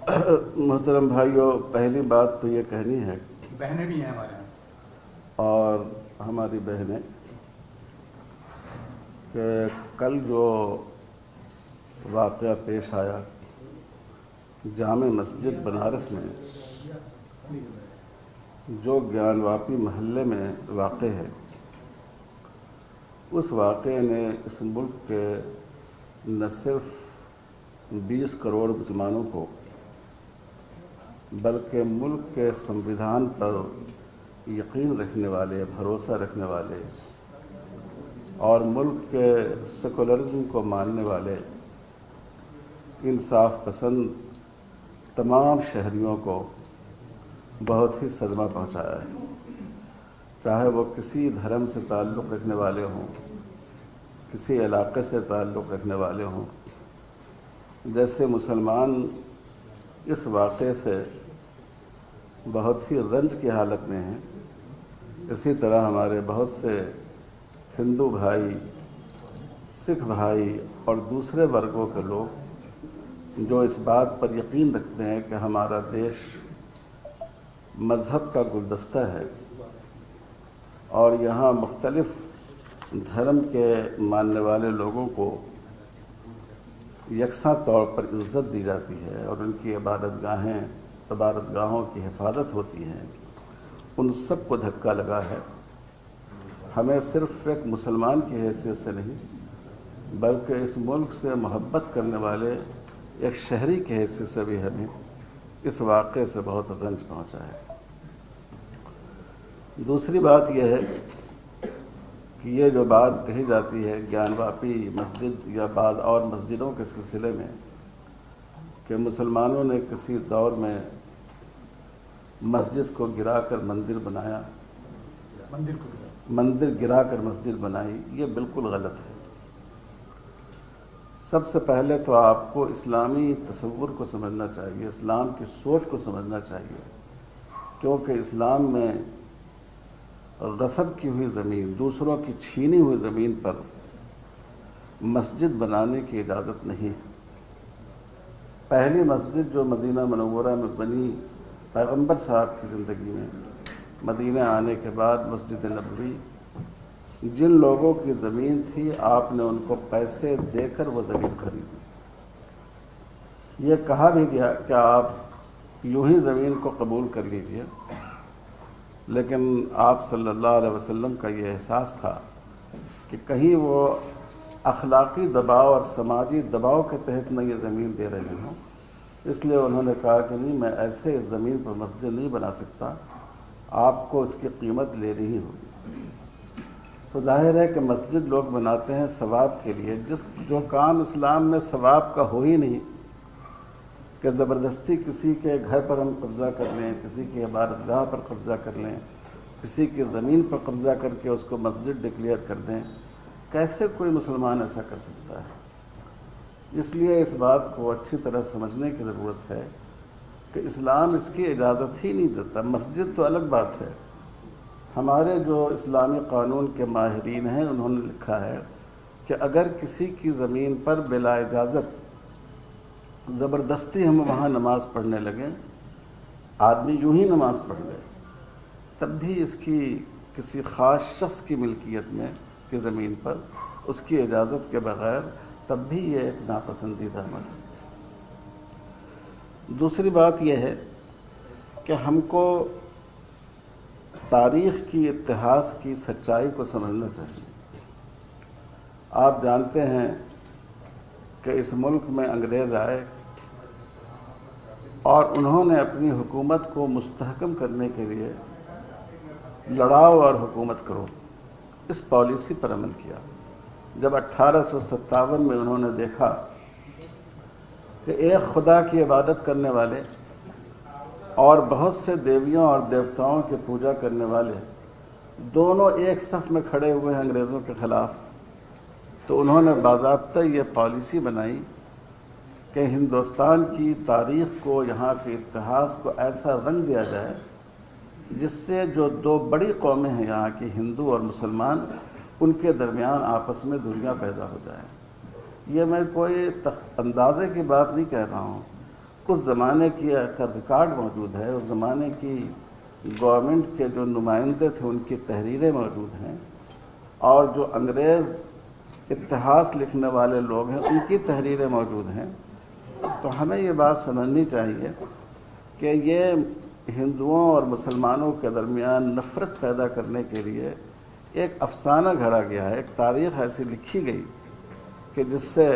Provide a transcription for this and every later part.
محترم بھائیوں، پہلی بات تو یہ کہنی ہے، بہنیں بھی ہیں ہمارے یہاں اور ہماری بہنیں، کہ کل جو واقعہ پیش آیا جامع مسجد بنارس میں، جو گیان واپی محلے میں واقع ہے، اس واقعے نے اس ملک کے نہ صرف 20 کروڑ مسلمانوں کو بلکہ ملک کے سنویدھان پر یقین رکھنے والے، بھروسہ رکھنے والے اور ملک کے سیکولرزم کو ماننے والے انصاف پسند تمام شہریوں کو بہت ہی صدمہ پہنچایا ہے، چاہے وہ کسی دھرم سے تعلق رکھنے والے ہوں، کسی علاقے سے تعلق رکھنے والے ہوں۔ جیسے مسلمان اس واقعے سے بہت ہی رنج کی حالت میں ہیں، اسی طرح ہمارے بہت سے ہندو بھائی، سکھ بھائی اور دوسرے ورگوں کے لوگ جو اس بات پر یقین رکھتے ہیں کہ ہمارا دیش مذہب کا گلدستہ ہے اور یہاں مختلف دھرم کے ماننے والے لوگوں کو یکساں طور پر عزت دی جاتی ہے اور ان کی عبادت گاہوں کی حفاظت ہوتی ہے، ان سب کو دھکا لگا ہے۔ ہمیں صرف ایک مسلمان کی حیثیت سے نہیں بلکہ اس ملک سے محبت کرنے والے ایک شہری کی حیثیت سے بھی ہمیں اس واقعے سے بہت رنج پہنچا ہے۔ دوسری بات یہ ہے کہ یہ جو بات کہی جاتی ہے گیان واپی مسجد یا بعض اور مسجدوں کے سلسلے میں کہ مسلمانوں نے کسی دور میں مسجد کو گرا کر مندر بنایا، مندر گرا کر مسجد بنائی، یہ بالکل غلط ہے۔ سب سے پہلے تو آپ کو اسلامی تصور کو سمجھنا چاہیے، اسلام کی سوچ کو سمجھنا چاہیے، کیونکہ اسلام میں غصب کی ہوئی زمین، دوسروں کی چھینی ہوئی زمین پر مسجد بنانے کی اجازت نہیں۔ پہلی مسجد جو مدینہ منورہ میں بنی پیغمبر صاحب کی زندگی میں، مدینہ آنے کے بعد مسجد نبوی، جن لوگوں کی زمین تھی آپ نے ان کو پیسے دے کر وہ زمین خریدی۔ یہ کہا بھی گیا کہ آپ یوں ہی زمین کو قبول کر لیجئے، لیکن آپ صلی اللہ علیہ وسلم کا یہ احساس تھا کہ کہیں وہ اخلاقی دباؤ اور سماجی دباؤ کے تحت نہ یہ زمین دے رہے ہوں، اس لیے انہوں نے کہا کہ نہیں، میں ایسے اس زمین پر مسجد نہیں بنا سکتا، آپ کو اس کی قیمت لینی ہی ہوگی۔ تو ظاہر ہے کہ مسجد لوگ بناتے ہیں ثواب کے لیے، جو کام اسلام میں ثواب کا ہو ہی نہیں، کہ زبردستی کسی کے گھر پر ہم قبضہ کر لیں، کسی کی عبادت گاہ پر قبضہ کر لیں، کسی کی زمین پر قبضہ کر کے اس کو مسجد ڈکلیئر کر دیں، کیسے کوئی مسلمان ایسا کر سکتا ہے؟ اس لیے اس بات کو اچھی طرح سمجھنے کی ضرورت ہے کہ اسلام اس کی اجازت ہی نہیں دیتا۔ مسجد تو الگ بات ہے، ہمارے جو اسلامی قانون کے ماہرین ہیں انہوں نے لکھا ہے کہ اگر کسی کی زمین پر بلا اجازت زبردستی ہم وہاں نماز پڑھنے لگیں، آدمی یوں ہی نماز پڑھ لے، تب بھی اس کی کسی خاص شخص کی ملکیت میں کی زمین پر اس کی اجازت کے بغیر، تب بھی یہ ایک ناپسندیدہ عمل ہے۔ دوسری بات یہ ہے کہ ہم کو تاریخ کی، اتہاس کی سچائی کو سمجھنا چاہیے۔ آپ جانتے ہیں کہ اس ملک میں انگریز آئے اور انہوں نے اپنی حکومت کو مستحکم کرنے کے لیے لڑاؤ اور حکومت کرو، اس پالیسی پر عمل کیا۔ جب 1857 میں انہوں نے دیکھا کہ ایک خدا کی عبادت کرنے والے اور بہت سے دیویوں اور دیوتاؤں کی پوجا کرنے والے دونوں ایک صف میں کھڑے ہوئے ہیں انگریزوں کے خلاف، تو انہوں نے باضابطہ یہ پالیسی بنائی کہ ہندوستان کی تاریخ کو، یہاں کے اتہاس کو ایسا رنگ دیا جائے جس سے جو دو بڑی قومیں ہیں یہاں کی، ہندو اور مسلمان، ان کے درمیان آپس میں دنیا پیدا ہو جائے۔ یہ میں کوئی اندازے کی بات نہیں کہہ رہا ہوں، اس زمانے کا ریکارڈ موجود ہے، اس زمانے کی گورنمنٹ کے جو نمائندے تھے ان کی تحریریں موجود ہیں، اور جو انگریز اتہاس لکھنے والے لوگ ہیں ان کی تحریریں موجود ہیں۔ تو ہمیں یہ بات سمجھنی چاہیے کہ یہ ہندوؤں اور مسلمانوں کے درمیان نفرت پیدا کرنے کے لیے ایک افسانہ گھڑا گیا ہے، ایک تاریخ ایسی لکھی گئی کہ جس سے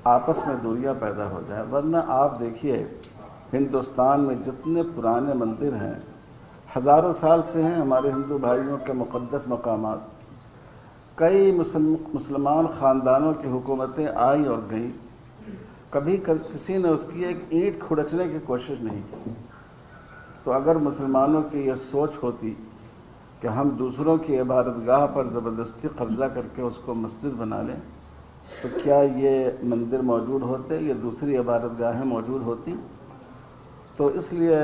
آپس میں دوریاں پیدا ہو جائیں۔ ورنہ آپ دیکھیے ہندوستان میں جتنے پرانے مندر ہیں، ہزاروں سال سے ہیں ہمارے ہندو بھائیوں کے مقدس مقامات، کئی مسلمان خاندانوں کی حکومتیں آئیں اور گئیں، کبھی کسی نے اس کی ایک اینٹ کھڑچنے کی کوشش نہیں کی۔ تو اگر مسلمانوں کی یہ سوچ ہوتی کہ ہم دوسروں کی عبادت گاہ پر زبردستی قبضہ کر کے اس کو مسجد بنا لیں، تو کیا یہ مندر موجود ہوتے یا دوسری عبادت گاہیں موجود ہوتی؟ تو اس لیے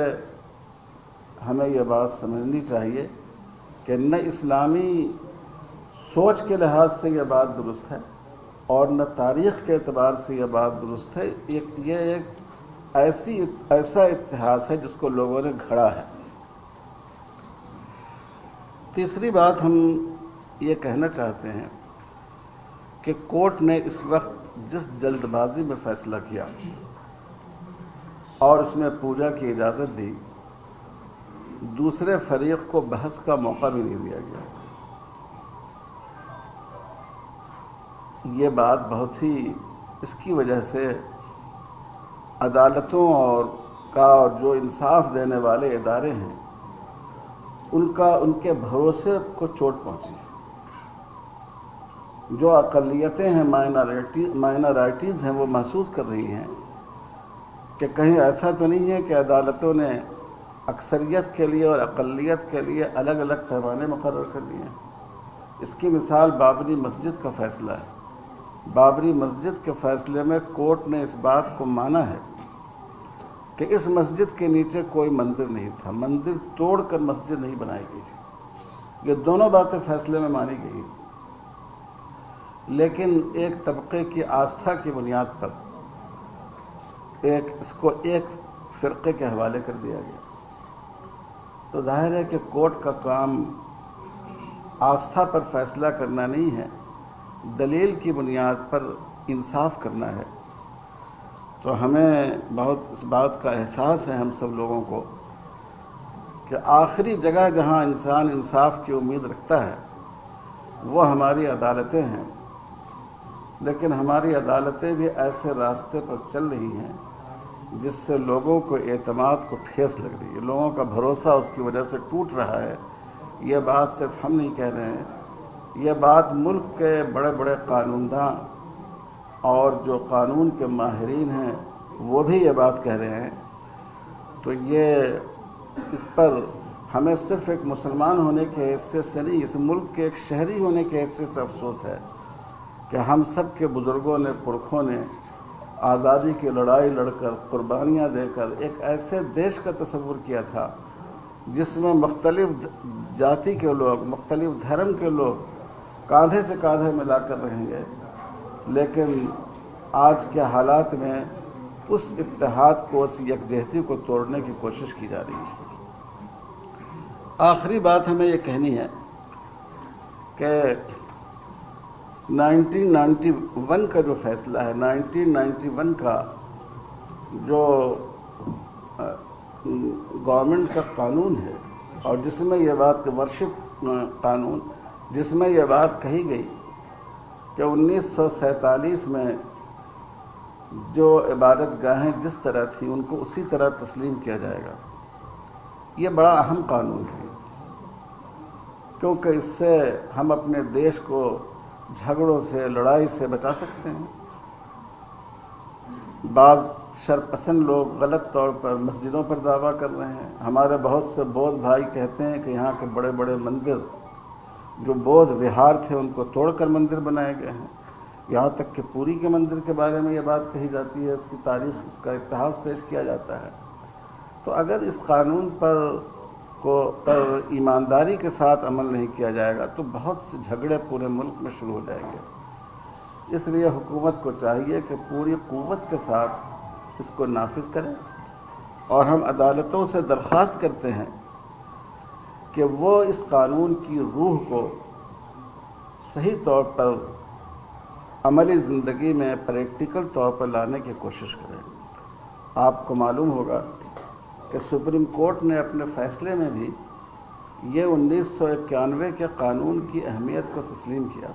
ہمیں یہ بات سمجھنی چاہیے کہ نہ اسلامی سوچ کے لحاظ سے یہ بات درست ہے اور نہ تاریخ کے اعتبار سے یہ بات درست ہے۔ یہ ایک ایسا اتحاد ہے جس کو لوگوں نے گھڑا ہے۔ تیسری بات ہم یہ کہنا چاہتے ہیں کہ کورٹ نے اس وقت جس جلد بازی میں فیصلہ کیا اور اس میں پوجا کی اجازت دی، دوسرے فریق کو بحث کا موقع بھی نہیں دیا گیا۔ یہ بات بہت ہی اس کی وجہ سے عدالتوں اور جو انصاف دینے والے ادارے ہیں ان کے بھروسے کو چوٹ پہنچی۔ جو اقلیتیں ہیں، مائنارٹیز ہیں، وہ محسوس کر رہی ہیں کہ کہیں ایسا تو نہیں ہے کہ عدالتوں نے اکثریت کے لیے اور اقلیت کے لیے الگ الگ پیمانے مقرر کر دیے ہیں۔ اس کی مثال بابری مسجد کا فیصلہ ہے۔ بابری مسجد کے فیصلے میں کورٹ نے اس بات کو مانا ہے کہ اس مسجد کے نیچے کوئی مندر نہیں تھا، مندر توڑ کر مسجد نہیں بنائی گئی۔ یہ دونوں باتیں فیصلے میں مانی گئی، لیکن ایک طبقے کی آستھا کی بنیاد پر اس کو ایک فرقے کے حوالے کر دیا گیا۔ تو ظاہر ہے کہ کورٹ کا کام آستھا پر فیصلہ کرنا نہیں ہے، دلیل کی بنیاد پر انصاف کرنا ہے۔ تو ہمیں بہت اس بات کا احساس ہے ہم سب لوگوں کو کہ آخری جگہ جہاں انسان انصاف کی امید رکھتا ہے وہ ہماری عدالتیں ہیں، لیکن ہماری عدالتیں بھی ایسے راستے پر چل رہی ہیں جس سے لوگوں کو اعتماد کو ٹھیس لگ رہی ہے، لوگوں کا بھروسہ اس کی وجہ سے ٹوٹ رہا ہے۔ یہ بات صرف ہم نہیں کہہ رہے ہیں، یہ بات ملک کے بڑے بڑے قانونداں اور جو قانون کے ماہرین ہیں وہ بھی یہ بات کہہ رہے ہیں۔ تو اس پر ہمیں صرف ایک مسلمان ہونے کے حیثیت سے نہیں، اس ملک کے ایک شہری ہونے کے حیثیت سے افسوس ہے کہ ہم سب کے بزرگوں نے، پرکھوں نے آزادی کی لڑائی لڑ کر، قربانیاں دے کر ایک ایسے دیش کا تصور کیا تھا جس میں مختلف جاتی کے لوگ، مختلف دھرم کے لوگ کاندھے سے کاندھے ملا کر رہیں گے، لیکن آج کے حالات میں اس اتحاد کو، اس یکجہتی کو توڑنے کی کوشش کی جا رہی ہے۔ آخری بات ہمیں یہ کہنی ہے کہ 1991 کا جو فیصلہ ہے، 1991 کا جو گورنمنٹ کا قانون ہے، اور جس میں یہ بات کہ ورشپ قانون، جس میں یہ بات کہی گئی کہ 1947 میں جو عبادت گاہیں جس طرح تھیں ان کو اسی طرح تسلیم کیا جائے گا، یہ بڑا اہم قانون ہے، کیونکہ اس سے ہم اپنے دیش کو جھگڑوں سے، لڑائی سے بچا سکتے ہیں۔ بعض شرپسند لوگ غلط طور پر مسجدوں پر دعویٰ کر رہے ہیں۔ ہمارے بہت سے بودھ بھائی کہتے ہیں کہ یہاں کے بڑے بڑے مندر جو بودھ وہار تھے ان کو توڑ کر مندر بنائے گئے ہیں، یہاں تک کہ پوری کے مندر کے بارے میں یہ بات کہی جاتی ہے، اس کی تاریخ، اس کا اتہاس پیش کیا جاتا ہے۔ تو اگر اس قانون پر ایمانداری کے ساتھ عمل نہیں کیا جائے گا تو بہت سے جھگڑے پورے ملک میں شروع ہو جائیں گے۔ اس لیے حکومت کو چاہیے کہ پوری قوت کے ساتھ اس کو نافذ کرے اور ہم عدالتوں سے درخواست کرتے ہیں کہ وہ اس قانون کی روح کو صحیح طور پر عملی زندگی میں پریکٹیکل طور پر لانے کی کوشش کریں۔ آپ کو معلوم ہوگا کہ سپریم کورٹ نے اپنے فیصلے میں بھی یہ 1991 کے قانون کی اہمیت کو تسلیم کیا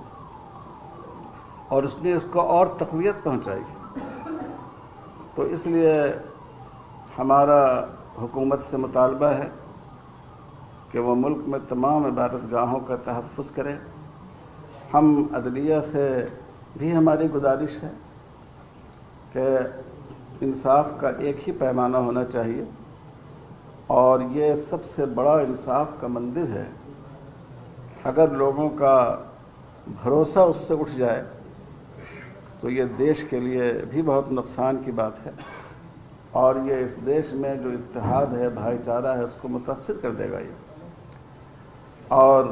اور اس نے اس کو اور تقویت پہنچائی۔ تو اس لیے ہمارا حکومت سے مطالبہ ہے کہ وہ ملک میں تمام عبادت گاہوں کا تحفظ کرے۔ ہم عدلیہ سے بھی ہماری گزارش ہے کہ انصاف کا ایک ہی پیمانہ ہونا چاہیے، اور یہ سب سے بڑا انصاف کا مندر ہے۔ اگر لوگوں کا بھروسہ اس سے اٹھ جائے تو یہ دیش کے لیے بھی بہت نقصان کی بات ہے، اور یہ اس دیش میں جو اتحاد ہے، بھائی چارہ ہے، اس کو متاثر کر دے گا یہ۔ اور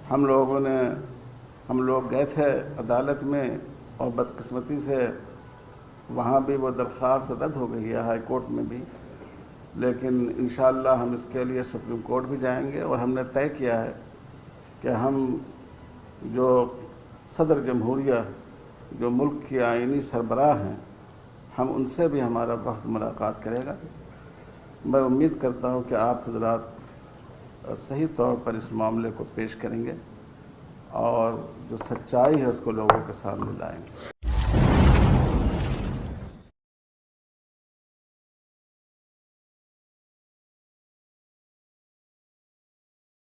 ہم لوگ گئے تھے عدالت میں، اور بدقسمتی سے وہاں بھی وہ درخواست رد ہو گئی ہے، ہائی کورٹ میں بھی، لیکن انشاءاللہ ہم اس کے لیے سپریم کورٹ بھی جائیں گے، اور ہم نے طے کیا ہے کہ ہم جو صدر جمہوریہ جو ملک کی آئینی سربراہ ہیں، ہم ان سے بھی ہمارا وقت ملاقات کرے گا۔ میں امید کرتا ہوں کہ آپ حضرات صحیح طور پر اس معاملے کو پیش کریں گے اور جو سچائی ہے اس کو لوگوں کے سامنے لائیں گے۔